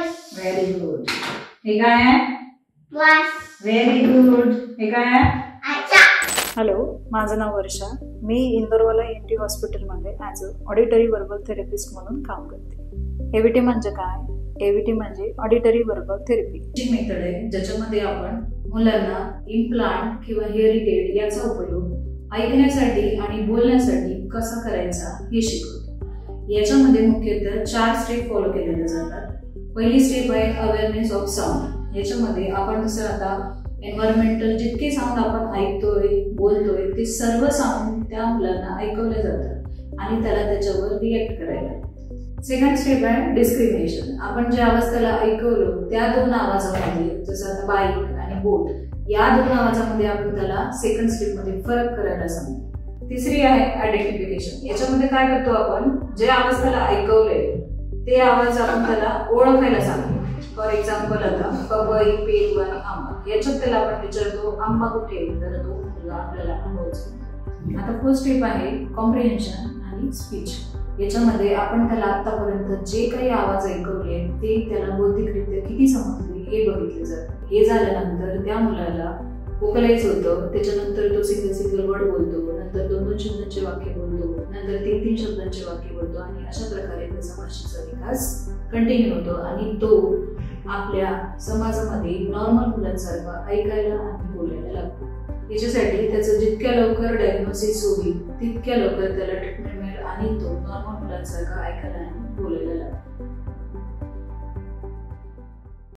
Very good. हे काय आहे? Very good. हे काय आहे? हॅलो, माझं नाव वर्षा. मी इंदोरवाला ENT हॉस्पिटलमध्ये as a auditory verbal therapist म्हणून काम करते. AVT म्हणजे काय? AVT म्हणजे ऑडिटरी वर्बल थेरपी ही मेथड आहे ज्याच्यामध्ये आपण मुलांना इम्प्लांट किंवा हिअरिंग एड याचा उपयोग ऐकण्यासाठी आणि बोलण्यासाठी कसा करायचा हे शिकवतो. याच्यामध्ये मुख्यतः 4 स्टेप फॉलो केलेल्या जातात. पहिली स्टेप आहे अवेअरनेस ऑफ साऊंड. याच्यामध्ये आपण जसं आता एन्व्हायरमेंटल जितके साऊंड आपण ऐकतोय बोलतोय ते सर्व साऊंड त्या मुलांना ऐकवले जातात आणि त्याला त्याच्यावर रिॲक्ट करायला. सेकंड स्टेप आहे डिस्क्रिमिनेशन. आपण ज्या आवाज त्याला ऐकवलो त्या 2 आवाजामध्ये जसं आता बाईक आणि बोट या 2 आवाजामध्ये आपण त्याला सेकंड स्टेप मध्ये फरक करायला सांगतो. तिसरी आहे आयडेंटिफिकेशन. याच्यामध्ये काय करतो आपण जे आवाज त्याला ऐकवले ते आवाज आपण त्याला ओळखायला सांगतो. फॉर एक्झाम्पल आता पपई, पेरू आणि आंबा याच्यात त्याला आपण विचारतो आंबा कुठे आहे, तर तो मुलगा आपल्याला आंबा सांगतो. आता फर्स्ट स्टेप आहे कॉम्प्रिहेन्शन आणि स्पीच. याच्यामध्ये आपण त्याला आतापर्यंत जे काही आवाज ऐकवले ते त्याला बौद्धिकरित्या किती समजले हे बघितले जातं. हे झाल्यानंतर त्या मुलाला वोकलाइज होतं. त्याच्यानंतर तो सिंगल वर्ड बोलतो, नंतर 2 शब्दांचे वाक्य बोलतो, नंतर 3 शब्दांचे वाक्य बोलतो आणि अशा प्रकारे त्याचा भाषेचा विकास कंटिन्यू होतो आणि तो आपल्या समाजामध्ये नॉर्मल मुलांसारखा ऐकायला आणि बोलायला लागतो. याच्यासाठी त्याचं जितक्या लवकर डायग्नोसिस होईल तितक्या लवकर त्याला ट्रीटमेंट मिळेल आणि तो नॉर्मल मुलांसारखा ऐकायला आणि बोलायला लागतो.